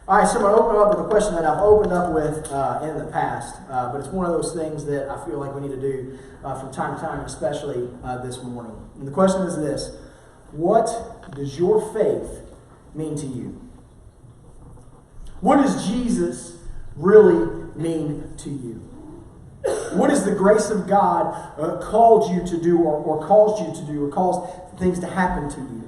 All right, so I'm going to open up with a question that I've opened up with in the past, but it's one of those things that I feel like we need to do from time to time, especially this morning. And the question is this: what does your faith mean to you? What does Jesus really mean to you? What is the grace of God called you to do or calls you to do or calls things to happen to you?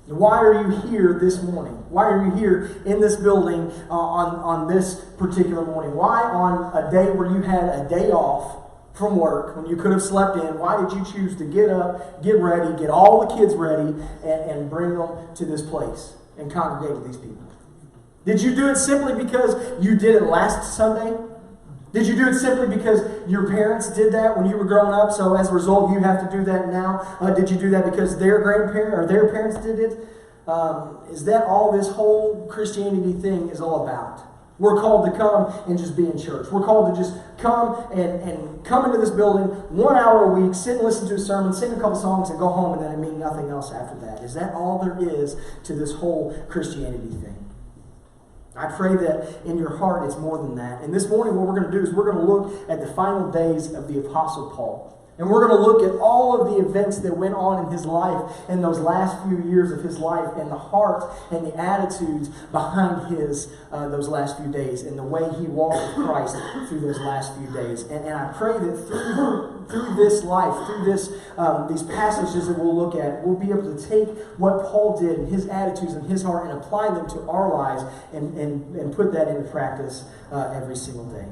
Why are you here this morning? Why are you here in this building on this particular morning? Why on a day where you had a day off from work, when you could have slept in, why did you choose to get up, get ready, get all the kids ready, and bring them to this place and congregate with these people? Did you do it simply because you did it last Sunday? Did you do it simply because your parents did that when you were growing up, so as a result you have to do that now? Did you do that because their grandparents or their parents did it? Is that all this whole Christianity thing is all about? We're called to come and just be in church. We're called to just come and come into this building 1 hour a week, sit and listen to a sermon, sing a couple songs, and go home, and then I mean nothing else after that. Is that all there is to this whole Christianity thing? I pray that in your heart it's more than that. And this morning what we're going to do is we're going to look at the final days of the Apostle Paul. And we're going to look at all of the events that went on in his life in those last few years of his life and the heart and the attitudes behind his those last few days and the way he walked with Christ through those last few days. And I pray that through this life, through this these passages that we'll look at, we'll be able to take what Paul did and his attitudes and his heart and apply them to our lives and put that into practice every single day.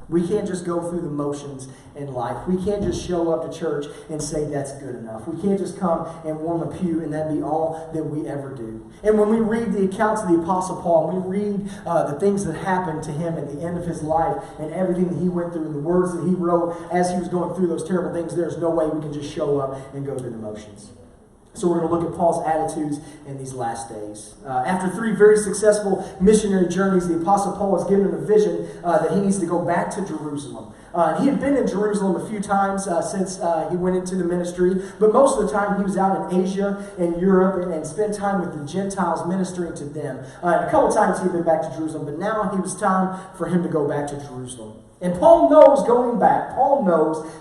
We can't just go through the motions in life. We can't just show up to church and say that's good enough. We can't just come and warm a pew and that be all that we ever do. And when we read the accounts of the Apostle Paul, and we read the things that happened to him at the end of his life and everything that he went through and the words that he wrote as he was going through those terrible things, there's no way we can just show up and go through the motions. So we're going to look at Paul's attitudes in these last days. After 3 very successful missionary journeys, the Apostle Paul was given a vision that he needs to go back to Jerusalem. He had been in Jerusalem a few times since he went into the ministry, but most of the time he was out in Asia and Europe and spent time with the Gentiles ministering to them. A couple times he'd been back to Jerusalem, but now it was time for him to go back to Jerusalem. And Paul knows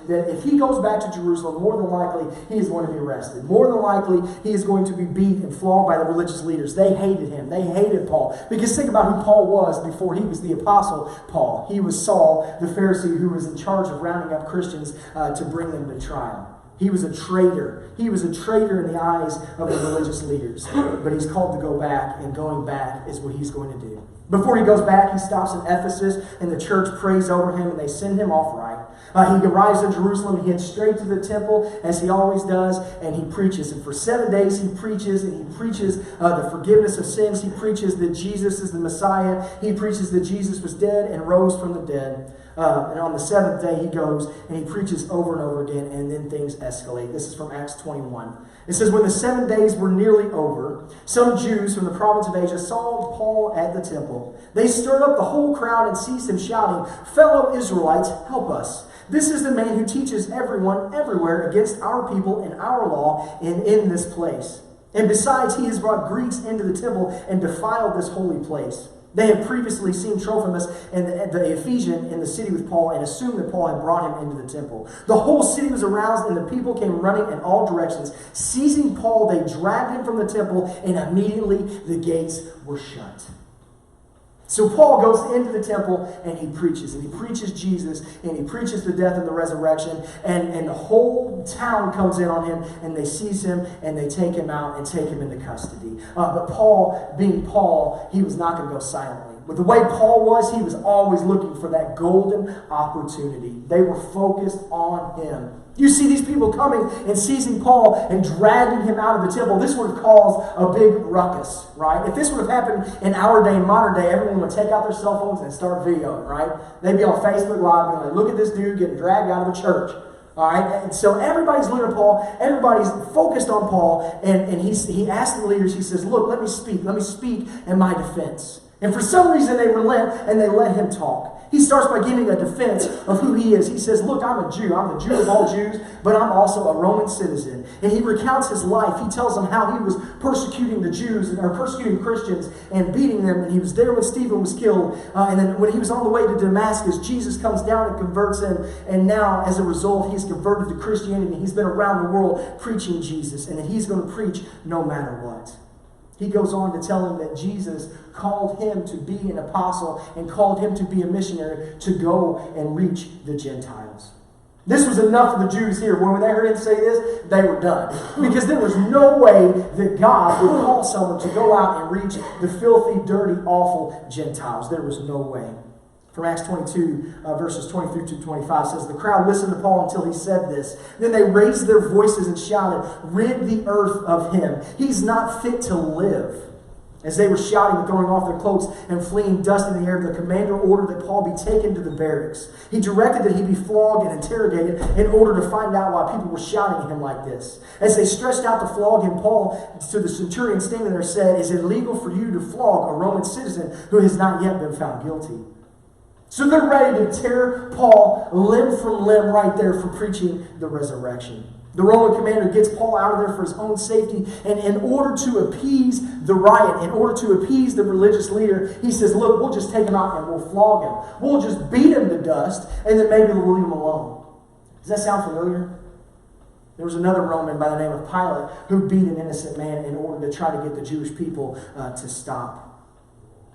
that if he goes back to Jerusalem, more than likely he is going to be arrested. More than likely he is going to be beat and flogged by the religious leaders. They hated him. They hated Paul. Because think about who Paul was before he was the Apostle Paul. He was Saul, the Pharisee, who was in charge of rounding up Christians to bring them to trial. He was a traitor. He was a traitor in the eyes of the religious leaders. But he's called to go back, and going back is what he's going to do. Before he goes back, he stops in Ephesus, and the church prays over him, and they send him off right. He arrives in Jerusalem, and he heads straight to the temple, as he always does, and he preaches. And for 7 days he preaches, and he preaches the forgiveness of sins. He preaches that Jesus is the Messiah. He preaches that Jesus was dead and rose from the dead. And on the 7th day he goes and he preaches over and over again, and then things escalate. This is from Acts 21. It says, when the 7 days were nearly over, some Jews from the province of Asia saw Paul at the temple. They stirred up the whole crowd and seized him, shouting, "Fellow Israelites, help us. This is the man who teaches everyone everywhere against our people and our law and in this place. And besides, he has brought Greeks into the temple and defiled this holy place." They had previously seen Trophimus and the Ephesian in the city with Paul and assumed that Paul had brought him into the temple. The whole city was aroused and the people came running in all directions. Seizing Paul, they dragged him from the temple, and immediately the gates were shut. So Paul goes into the temple and he preaches Jesus, and he preaches the death and the resurrection, and the whole town comes in on him, and they seize him and they take him out and take him into custody. But Paul, being Paul, he was not going to go silently. But the way Paul was, he was always looking for that golden opportunity. They were focused on him. You see these people coming and seizing Paul and dragging him out of the temple. This would have caused a big ruckus, right? If this would have happened in our day, in modern day, everyone would take out their cell phones and start videoing, right? They'd be on Facebook Live being like, look at this dude getting dragged out of the church. All right, and so everybody's looking at Paul, everybody's focused on Paul, and he asks the leaders, he says, look, let me speak in my defense. And for some reason they relent and they let him talk. He starts by giving a defense of who he is. He says, look, I'm a Jew. I'm the Jew of all Jews, but I'm also a Roman citizen. And he recounts his life. He tells them how he was persecuting the Jews, or persecuting Christians and beating them. And he was there when Stephen was killed. And then when he was on the way to Damascus, Jesus comes down and converts him. And now, as a result, he's converted to Christianity. He's been around the world preaching Jesus. And that he's going to preach no matter what. He goes on to tell him that Jesus called him to be an apostle and called him to be a missionary to go and reach the Gentiles. This was enough for the Jews here. When they heard him say this, they were done. Because there was no way that God would call someone to go out and reach the filthy, dirty, awful Gentiles. There was no way. From Acts 22, verses 23 to 25 says, the crowd listened to Paul until he said this. Then they raised their voices and shouted, rid the earth of him. He's not fit to live. As they were shouting and throwing off their cloaks and flinging dust in the air, the commander ordered that Paul be taken to the barracks. He directed that he be flogged and interrogated in order to find out why people were shouting at him like this. As they stretched out to flog him, Paul, to the centurion standing there, said, is it legal for you to flog a Roman citizen who has not yet been found guilty? So they're ready to tear Paul limb from limb right there for preaching the resurrection. The Roman commander gets Paul out of there for his own safety, and in order to appease the riot, in order to appease the religious leader, he says, look, we'll just take him out and we'll flog him. We'll just beat him to dust, and then maybe we'll leave him alone. Does that sound familiar? There was another Roman by the name of Pilate who beat an innocent man in order to try to get the Jewish people to stop.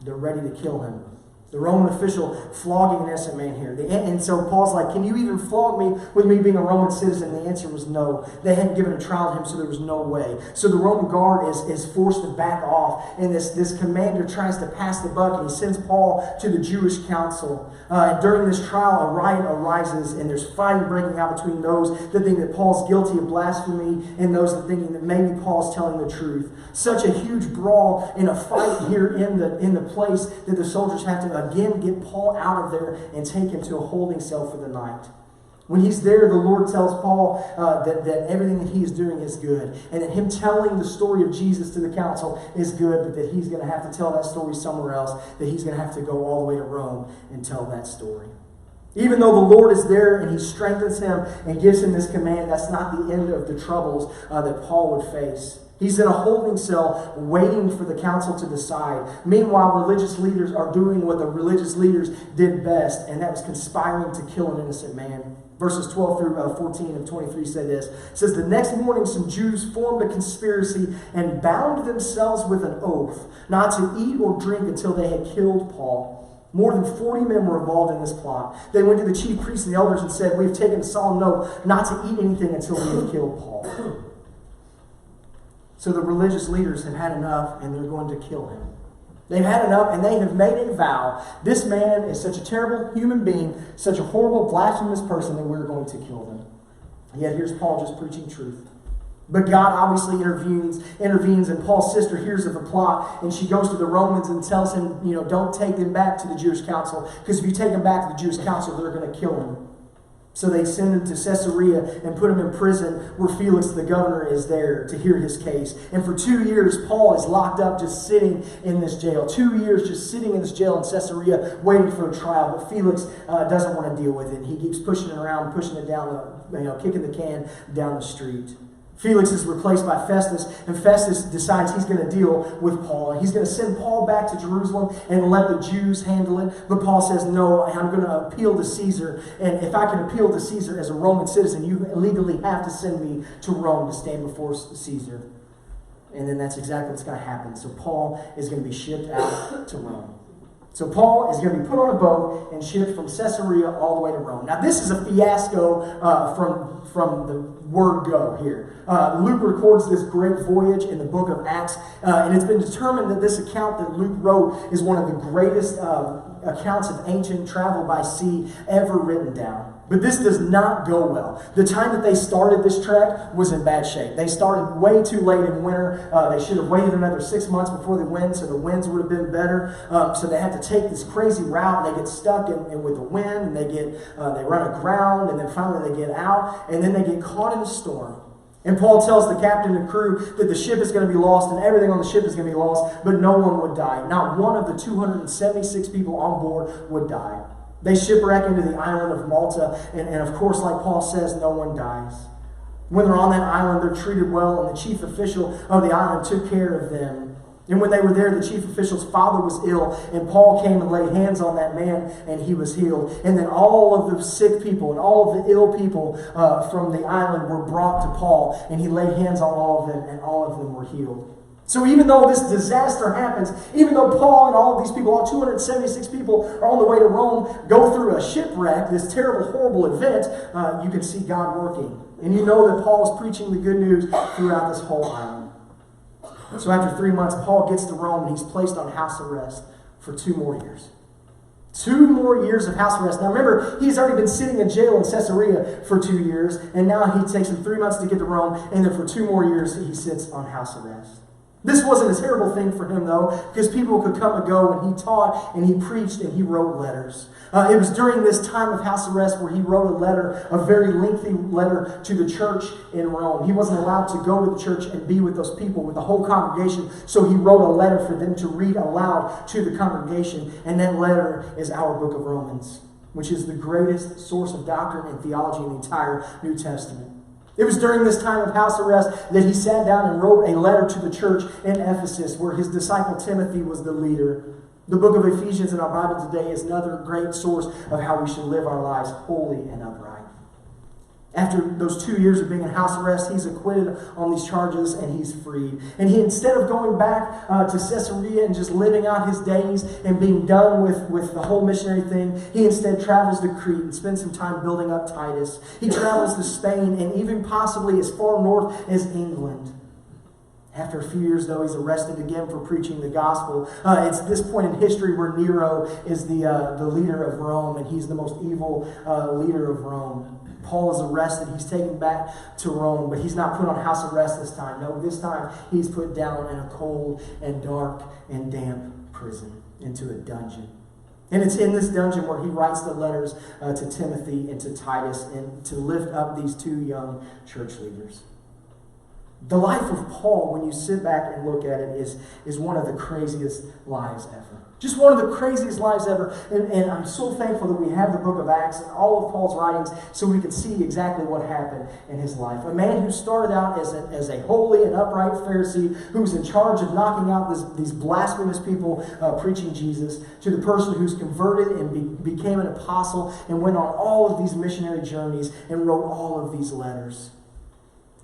They're ready to kill him. The Roman official flogging an innocent man here. And so Paul's like, can you even flog me with me being a Roman citizen? And the answer was no. They hadn't given a trial to him, so there was no way. So the Roman guard is forced to back off. And this commander tries to pass the buck, and he sends Paul to the Jewish council. And during this trial, a riot arises, and there's fighting breaking out between those that think that Paul's guilty of blasphemy and those that thinking that maybe Paul's telling the truth. Such a huge brawl in a fight here in the place that the soldiers have to again get Paul out of there and take him to a holding cell for the night. When he's there, the Lord tells Paul that everything that he is doing is good, and that him telling the story of Jesus to the council is good, but that he's going to have to tell that story somewhere else, that he's going to have to go all the way to Rome and tell that story. Even though the Lord is there and he strengthens him and gives him this command, that's not the end of the troubles that Paul would face. He's in a holding cell waiting for the council to decide. Meanwhile, religious leaders are doing what the religious leaders did best, and that was conspiring to kill an innocent man. Verses 12 through 14 of 23 say this. It says, the next morning some Jews formed a conspiracy and bound themselves with an oath not to eat or drink until they had killed Paul. More than 40 men were involved in this plot. They went to the chief priests and the elders and said, we have taken a solemn oath not to eat anything until we have killed Paul. So the religious leaders have had enough, and they're going to kill him. They've had enough, and they have made a vow. This man is such a terrible human being, such a horrible, blasphemous person, that we're going to kill them. Yet here's Paul just preaching truth. But God obviously intervenes, and Paul's sister hears of the plot, and she goes to the Romans and tells him, don't take them back to the Jewish council, because if you take them back to the Jewish council, they're going to kill him. So they send him to Caesarea and put him in prison where Felix the governor is there to hear his case. And for 2 years, Paul is locked up just sitting in this jail. 2 years just sitting in this jail in Caesarea waiting for a trial. But Felix doesn't want to deal with it. He keeps pushing it around, pushing it down, kicking the can down the street. Felix is replaced by Festus, and Festus decides he's going to deal with Paul. He's going to send Paul back to Jerusalem and let the Jews handle it. But Paul says, no, I'm going to appeal to Caesar. And if I can appeal to Caesar as a Roman citizen, you legally have to send me to Rome to stand before Caesar. And then that's exactly what's going to happen. So Paul is going to be shipped out to Rome. So Paul is going to be put on a boat and shipped from Caesarea all the way to Rome. Now this is a fiasco from the word go here. Luke records this great voyage in the book of Acts, and it's been determined that this account that Luke wrote is one of the greatest accounts of ancient travel by sea ever written down. But this does not go well. The time that they started this trek was in bad shape. They started way too late in winter. They should have waited another 6 months before they went, so the winds would have been better. So they had to take this crazy route. They get stuck in with the wind, and they run aground, and then finally they get out, and then they get caught in a storm. And Paul tells the captain and crew that the ship is going to be lost and everything on the ship is going to be lost, but no one would die. Not one of the 276 people on board would die. They shipwreck into the island of Malta, and of course, like Paul says, no one dies. When they're on that island, they're treated well, and the chief official of the island took care of them. And when they were there, the chief official's father was ill, and Paul came and laid hands on that man, and he was healed. And then all of the sick people and all of the ill people from the island were brought to Paul, and he laid hands on all of them, and all of them were healed. So even though this disaster happens, even though Paul and all of these people, all 276 people, are on the way to Rome, go through a shipwreck, this terrible, horrible event, you can see God working. And you know that Paul is preaching the good news throughout this whole island. So after 3 months, Paul gets to Rome and he's placed on house arrest for 2 more years. 2 more years of house arrest. Now remember, he's already been sitting in jail in Caesarea for 2 years, and now he takes him 3 months to get to Rome, and then for 2 more years he sits on house arrest. This wasn't a terrible thing for him, though, because people could come and go, and he taught, and he preached, and he wrote letters. It was during this time of house arrest where he wrote a letter, a very lengthy letter to the church in Rome. He wasn't allowed to go to the church and be with those people, with the whole congregation, so he wrote a letter for them to read aloud to the congregation, and that letter is our book of Romans, which is the greatest source of doctrine and theology in the entire New Testament. It was during this time of house arrest that he sat down and wrote a letter to the church in Ephesus, where his disciple Timothy was the leader. The book of Ephesians in our Bible today is another great source of how we should live our lives holy and upright. After those 2 years of being in house arrest, he's acquitted on these charges and he's freed. And he, instead of going back to Caesarea and just living out his days and being done with the whole missionary thing, he instead travels to Crete and spends some time building up Titus. He travels to Spain and even possibly as far north as England. After a few years, though, he's arrested again for preaching the gospel. It's this point in history where Nero is the leader of Rome, and he's the most evil leader of Rome. Paul is arrested. He's taken back to Rome, but he's not put on house arrest this time. No, this time he's put down in a cold and dark and damp prison, into a dungeon. And it's in this dungeon where he writes the letters to Timothy and to Titus and to lift up these 2 young church leaders. The life of Paul, when you sit back and look at it, is one of the craziest lives ever. Just one of the craziest lives ever. And I'm so thankful that we have the book of Acts and all of Paul's writings so we can see exactly what happened in his life. A man who started out as a holy and upright Pharisee who was in charge of knocking out these blasphemous people preaching Jesus, to the person who's converted and became an apostle and went on all of these missionary journeys and wrote all of these letters.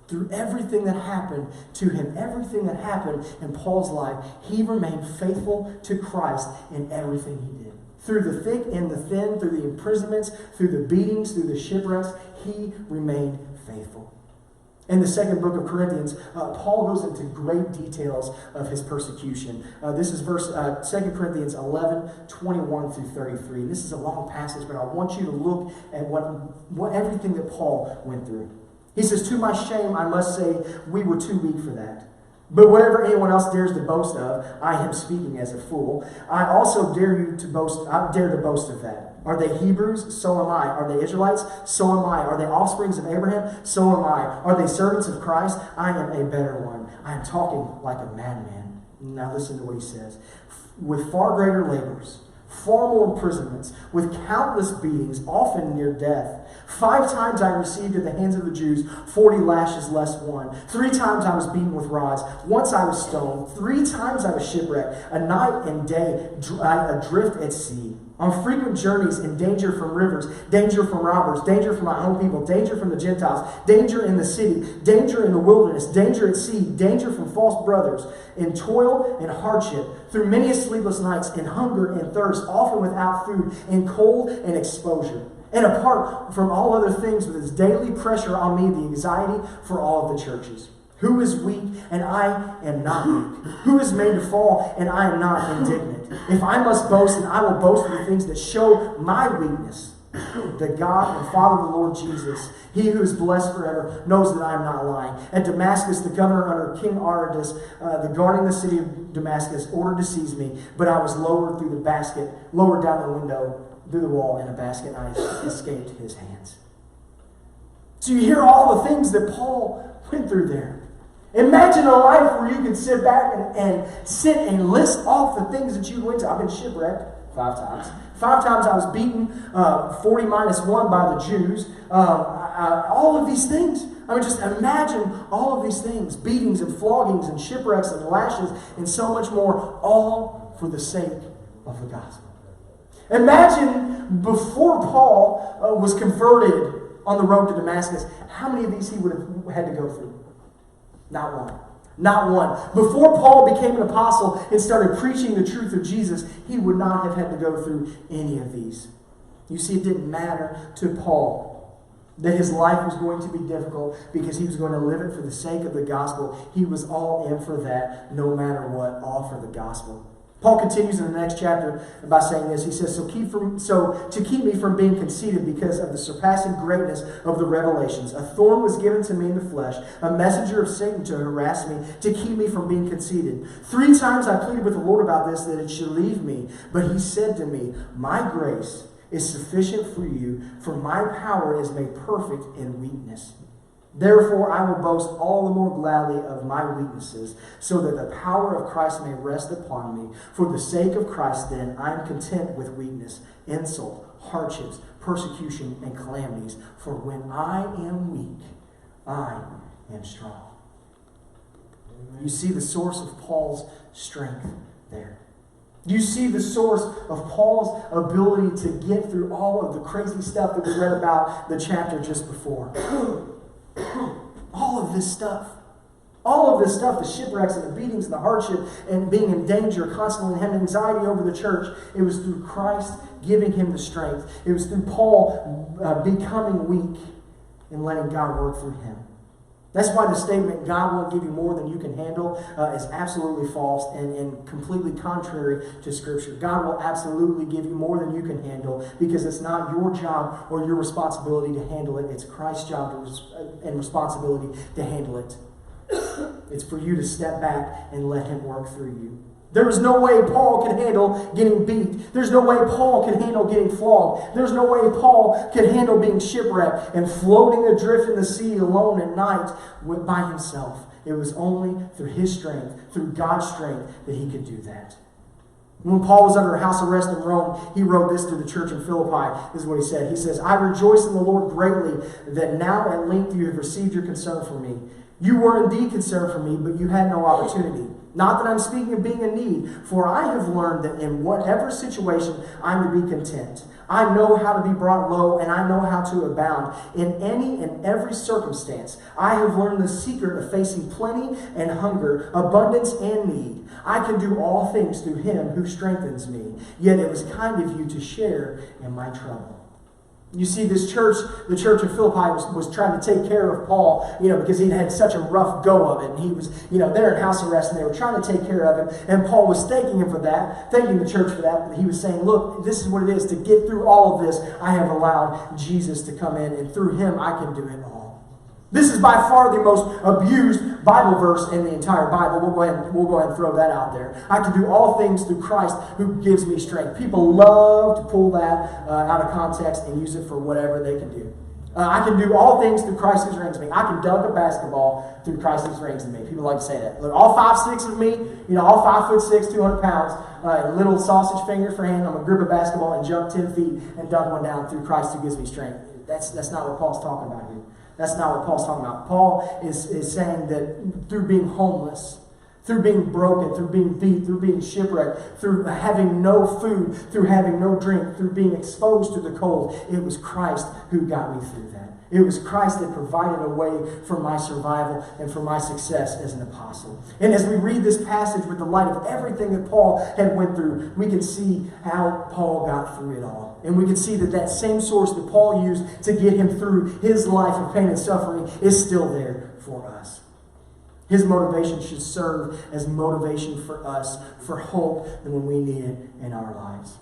Through everything that happened to him, everything that happened in Paul's life, he remained faithful to Christ in everything he did. Through the thick and the thin, through the imprisonments, through the beatings, through the shipwrecks, he remained faithful. In the second book of Corinthians, Paul goes into great details of his persecution. This is 2 Corinthians 11, 21 through 33. This is a long passage, but I want you to look at what everything that Paul went through. He says, "To my shame, I must say, we were too weak for that. But whatever anyone else dares to boast of, I am speaking as a fool. I also dare to boast of that. Are they Hebrews? So am I. Are they Israelites? So am I. Are they offsprings of Abraham? So am I. Are they servants of Christ? I am a better one. I am talking like a madman." Now listen to what he says. "With far greater labors, far more imprisonments, with countless beatings, often near death. 5 times I received at the hands of the Jews 40 lashes less one. 3 times I was beaten with rods. Once I was stoned. 3 times I was shipwrecked. A night and day adrift at sea. On frequent journeys in danger from rivers, danger from robbers, danger from my own people, danger from the Gentiles, danger in the city, danger in the wilderness, danger at sea, danger from false brothers, in toil and hardship, through many sleepless nights, in hunger and thirst, often without food, in cold and exposure. And apart from all other things, with its daily pressure on me, the anxiety for all of the churches. Who is weak, and I am not weak? Who is made to fall, and I am not indignant? If I must boast, then I will boast of the things that show my weakness. The God and Father of the Lord Jesus, He who is blessed forever, knows that I am not lying. At Damascus, the governor under King Aretas, guarding the city of Damascus, ordered to seize me, but I was lowered down the window, through the wall in a basket, and I escaped his hands." So you hear all the things that Paul went through there. Imagine a life where you can sit back and sit and list off the things that you went to. I've been shipwrecked. 5 times. 5 times I was beaten, 40 minus 1 by the Jews. All of these things. I mean, just imagine all of these things. Beatings and floggings and shipwrecks and lashes and so much more. All for the sake of the gospel. Imagine before Paul was converted on the road to Damascus, how many of these he would have had to go through? Not one. Not one. Before Paul became an apostle and started preaching the truth of Jesus, he would not have had to go through any of these. You see, it didn't matter to Paul that his life was going to be difficult because he was going to live it for the sake of the gospel. He was all in for that, no matter what, all for the gospel. Paul continues in the next chapter by saying this. He says, so to keep me from being conceited because of the surpassing greatness of the revelations, a thorn was given to me in the flesh, a messenger of Satan to harass me, to keep me from being conceited. 3 times I pleaded with the Lord about this, that it should leave me. But he said to me, my grace is sufficient for you, for my power is made perfect in weakness. Therefore, I will boast all the more gladly of my weaknesses, so that the power of Christ may rest upon me. For the sake of Christ, then, I am content with weakness, insult, hardships, persecution, and calamities. For when I am weak, I am strong. You see the source of Paul's strength there. You see the source of Paul's ability to get through all of the crazy stuff that we read about the chapter just before. All of this stuff. All of this stuff, the shipwrecks and the beatings and the hardship and being in danger constantly and having anxiety over the church, it was through Christ giving him the strength. It was through Paul becoming weak and letting God work through him. That's why the statement, God won't give you more than you can handle, is absolutely false and completely contrary to Scripture. God will absolutely give you more than you can handle because it's not your job or your responsibility to handle it. It's Christ's job and responsibility to handle it. It's for you to step back and let him work through you. There is no way Paul could handle getting beat. There's no way Paul could handle getting flogged. There's no way Paul could handle being shipwrecked and floating adrift in the sea alone at night by himself. It was only through his strength, through God's strength, that he could do that. When Paul was under house arrest in Rome, he wrote this to the church in Philippi. This is what he said. He says, I rejoice in the Lord greatly that now at length you have received your concern for me. You were indeed concerned for me, but you had no opportunity. Not that I'm speaking of being in need, for I have learned that in whatever situation I'm to be content. I know how to be brought low, and I know how to abound. In any and every circumstance, I have learned the secret of facing plenty and hunger, abundance and need. I can do all things through him who strengthens me. Yet it was kind of you to share in my trouble. You see, this church, the church of Philippi, was trying to take care of Paul, because he'd had such a rough go of it. And he was, there in house arrest, and they were trying to take care of him. And Paul was thanking him for that, thanking the church for that. He was saying, look, this is what it is. To get through all of this, I have allowed Jesus to come in, and through him, I can do it all. This is by far the most abused Bible verse in the entire Bible. We'll go ahead and throw that out there. I can do all things through Christ who gives me strength. People love to pull that out of context and use it for whatever they can do. I can do all things through Christ who strengthens me. I can dunk a basketball through Christ who strengthens me. People like to say that. Look, all 5'6" of me, all 5'6", 200 pounds, little sausage fingers for hand. I'm going to grip a basketball and jump 10 feet and dunk one down through Christ who gives me strength. That's not what Paul's talking about here. That's not what Paul's talking about. Paul is saying that through being homeless, through being broken, through being beat, through being shipwrecked, through having no food, through having no drink, through being exposed to the cold, it was Christ who got me through that. It was Christ that provided a way for my survival and for my success as an apostle. And as we read this passage with the light of everything that Paul had went through, we can see how Paul got through it all. And we can see that same source that Paul used to get him through his life of pain and suffering is still there for us. His motivation should serve as motivation for us for hope when we need it in our lives.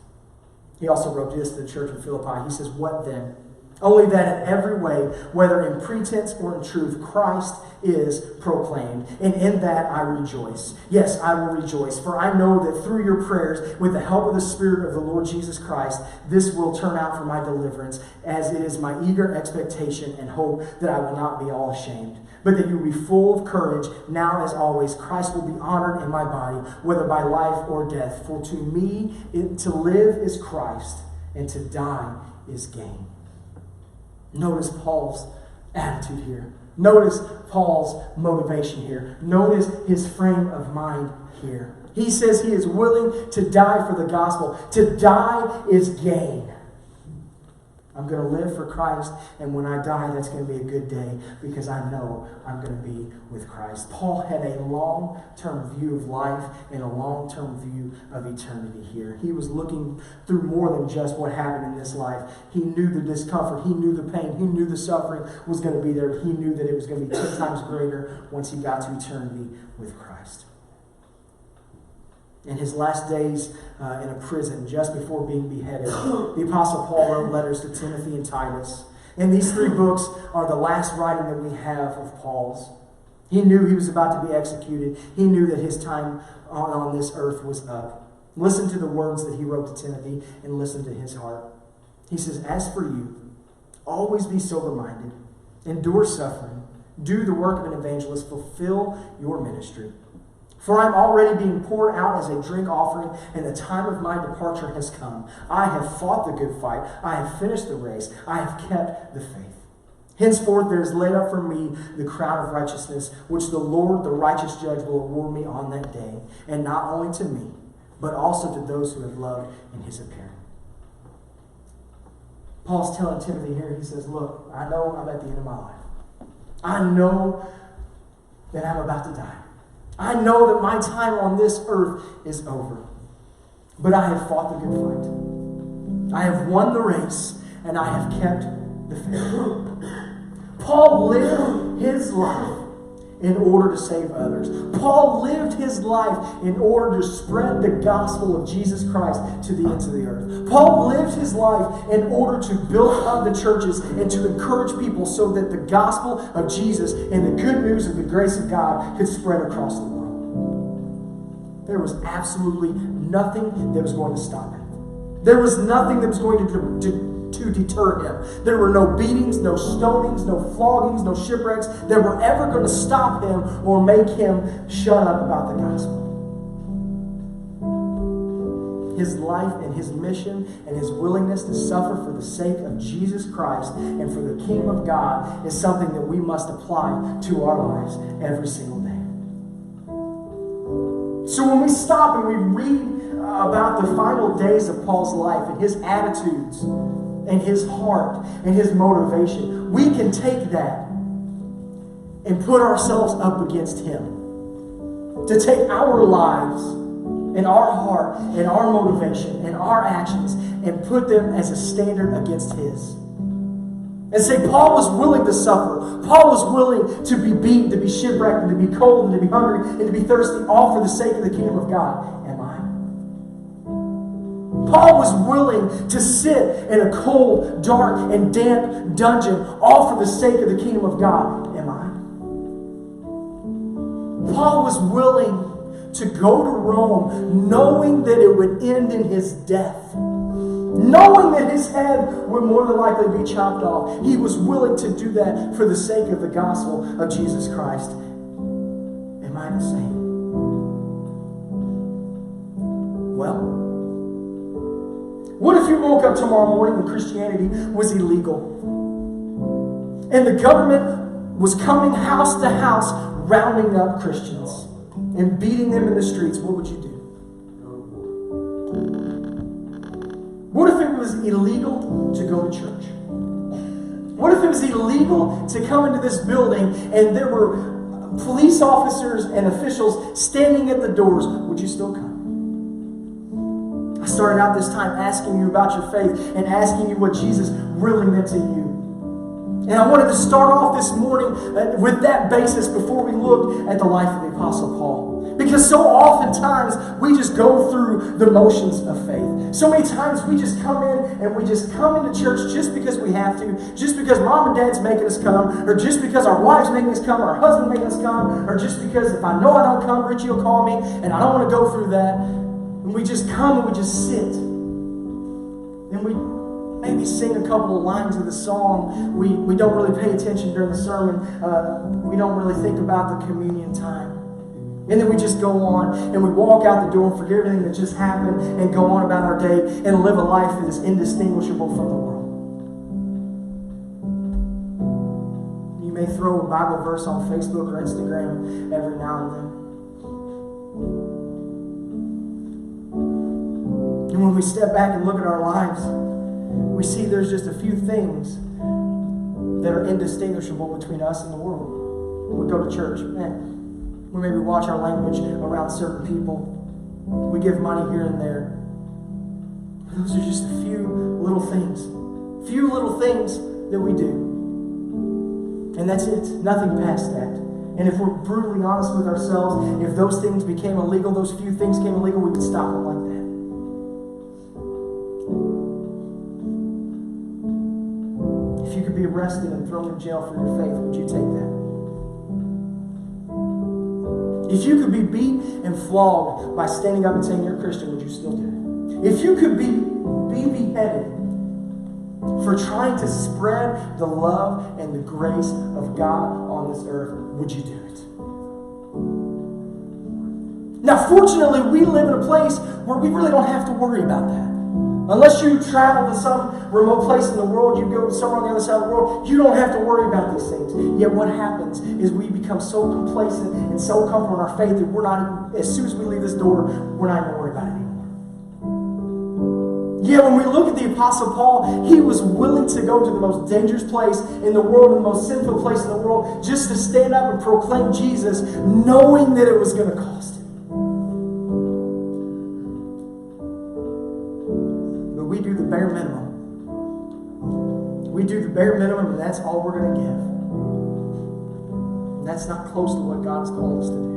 He also wrote this to the church of Philippi. He says, what then? Only that in every way, whether in pretense or in truth, Christ is proclaimed. And in that I rejoice. Yes, I will rejoice. For I know that through your prayers, with the help of the Spirit of the Lord Jesus Christ, this will turn out for my deliverance, as it is my eager expectation and hope that I will not be all ashamed, but that you will be full of courage. Now as always, Christ will be honored in my body, whether by life or death. For to me, to live is Christ, and to die is gain. Notice Paul's attitude here. Notice Paul's motivation here. Notice his frame of mind here. He says he is willing to die for the gospel. To die is gain. I'm going to live for Christ, and when I die, that's going to be a good day because I know I'm going to be with Christ. Paul had a long-term view of life and a long-term view of eternity here. He was looking through more than just what happened in this life. He knew the discomfort. He knew the pain. He knew the suffering was going to be there. He knew that it was going to be 10 times greater once he got to eternity with Christ. In his last days in a prison, just before being beheaded, the Apostle Paul wrote letters to Timothy and Titus. And these 3 books are the last writing that we have of Paul's. He knew he was about to be executed. He knew that his time on this earth was up. Listen to the words that he wrote to Timothy and listen to his heart. He says, "As for you, always be sober-minded, endure suffering, do the work of an evangelist, fulfill your ministry. For I am already being poured out as a drink offering, and the time of my departure has come. I have fought the good fight. I have finished the race. I have kept the faith. Henceforth there is laid up for me the crown of righteousness, which the Lord, the righteous judge, will award me on that day, and not only to me, but also to those who have loved in his appearing." Paul's telling Timothy here, he says, look, I know I'm at the end of my life. I know that I'm about to die. I know that my time on this earth is over. But I have fought the good fight. I have won the race, and I have kept the faith. Paul lived his life in order to save others. Paul lived his life in order to spread the gospel of Jesus Christ to the ends of the earth. Paul lived his life in order to build up the churches and to encourage people so that the gospel of Jesus and the good news of the grace of God could spread across the world. There was absolutely nothing that was going to stop him. There was nothing that was going to deter him. There were no beatings, no stonings, no floggings, no shipwrecks that were ever going to stop him or make him shut up about the gospel. His life and his mission and his willingness to suffer for the sake of Jesus Christ and for the kingdom of God is something that we must apply to our lives every single day. So when we stop and we read about the final days of Paul's life and his attitudes and his heart and his motivation, we can take that and put ourselves up against him. To take our lives and our heart and our motivation and our actions and put them as a standard against his. And say, Paul was willing to suffer. Paul was willing to be beaten, to be shipwrecked, and to be cold, and to be hungry, and to be thirsty, all for the sake of the kingdom of God. Am I? Paul was willing to sit in a cold, dark, and damp dungeon, all for the sake of the kingdom of God. Am I? Paul was willing to go to Rome knowing that it would end in his death. Knowing that his head would more than likely be chopped off. He was willing to do that for the sake of the gospel of Jesus Christ. Am I the same? Well, what if you woke up tomorrow morning and Christianity was illegal? And the government was coming house to house, rounding up Christians and beating them in the streets? What would you do? What if it was illegal to go to church? What if it was illegal to come into this building and there were police officers and officials standing at the doors? Would you still come? I started out this time asking you about your faith and asking you what Jesus really meant to you. And I wanted to start off this morning with that basis before we look at the life of the Apostle Paul. Because so oftentimes we just go through the motions of faith. So many times we just come in and we just come into church just because we have to, just because mom and dad's making us come, or just because our wife's making us come, or our husband making us come, or just because if I know I don't come, Richie will call me, and I don't want to go through that. And we just come and we just sit. And we maybe sing a couple of lines of the song. We don't really pay attention during the sermon. We don't really think about the communion time. And then we just go on and we walk out the door and forget everything that just happened and go on about our day and live a life that is indistinguishable from the world. You may throw a Bible verse on Facebook or Instagram every now and then. And when we step back and look at our lives, we see there's just a few things that are indistinguishable between us and the world. We go to church, we maybe watch our language around certain people. We give money here and there. But those are just a few little things that we do. And that's it. Nothing past that. And if we're brutally honest with ourselves, if those things became illegal, those few things became illegal, we would stop them like that. If you could be arrested and thrown in jail for your faith, would you take that? If you could be beat and flogged by standing up and saying you're a Christian, would you still do it? If you could be beheaded for trying to spread the love and the grace of God on this earth, would you do it? Now, fortunately, we live in a place where we really don't have to worry about that. Unless you travel to some remote place in the world, you go somewhere on the other side of the world, you don't have to worry about these things. Yet what happens is we become so complacent and so comfortable in our faith that we're not, as soon as we leave this door, we're not even worried about it anymore. Yeah, when we look at the Apostle Paul, he was willing to go to the most dangerous place in the world, the most sinful place in the world, just to stand up and proclaim Jesus, knowing that it was going to cost him. We do the bare minimum. We do the bare minimum, and that's all we're going to give. And that's not close to what God has called us to do.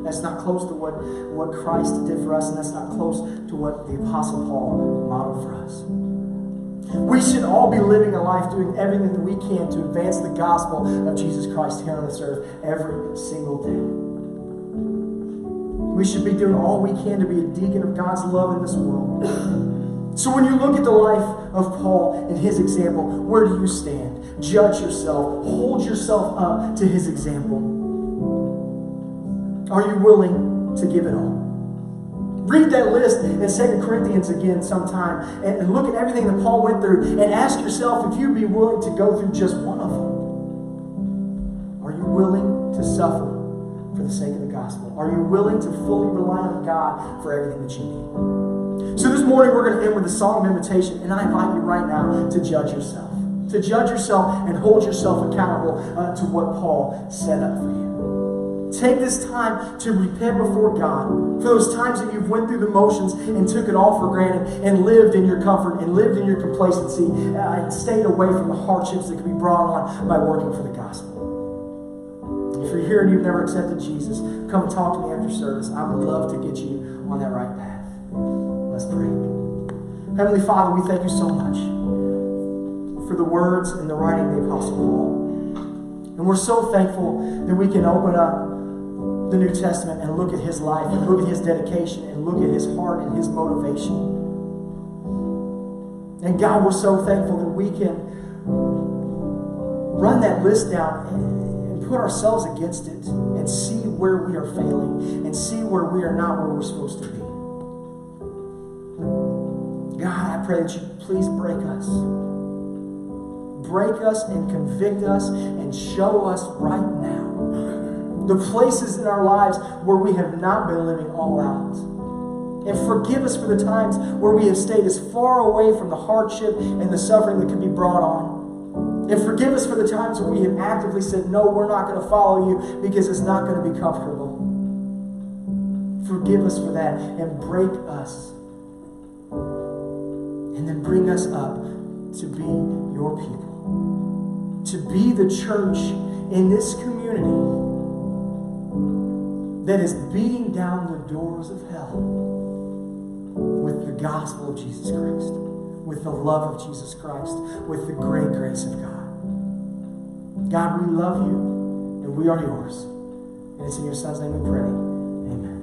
That's not close to what Christ did for us, and that's not close to what the Apostle Paul modeled for us. We should all be living a life doing everything that we can to advance the gospel of Jesus Christ here on this earth every single day. We should be doing all we can to be a deacon of God's love in this world. So when you look at the life of Paul and his example, where do you stand? Judge yourself. Hold yourself up to his example. Are you willing to give it all? Read that list in 2 Corinthians again sometime and look at everything that Paul went through and ask yourself if you'd be willing to go through just one of them. Are you willing to suffer for the sake of the gospel? Are you willing to fully rely on God for everything that you need? So this morning we're going to end with a song of invitation, and I invite you right now to judge yourself. To judge yourself and hold yourself accountable to what Paul set up for you. Take this time to repent before God for those times that you've went through the motions and took it all for granted and lived in your comfort and lived in your complacency and stayed away from the hardships that can be brought on by working for the gospel. If you're here and you've never accepted Jesus, come and talk to me after service. I would love to get you on that right path. Let's pray. Heavenly Father, we thank you so much for the words and the writing of the Apostle Paul. And we're so thankful that we can open up the New Testament and look at his life and look at his dedication and look at his heart and his motivation. And God, we're so thankful that we can run that list down and put ourselves against it and see where we are failing and see where we are not where we're supposed to be. God, I pray that you please break us. Break us and convict us and show us right now the places in our lives where we have not been living all out. And forgive us for the times where we have stayed as far away from the hardship and the suffering that could be brought on. And forgive us for the times where we have actively said, no, we're not going to follow you because it's not going to be comfortable. Forgive us for that and break us. And then bring us up to be your people. to be the church in this community that is beating down the doors of hell with the gospel of Jesus Christ, with the love of Jesus Christ, with the great grace of God. God, we love you, and we are yours. And it's in your Son's name we pray.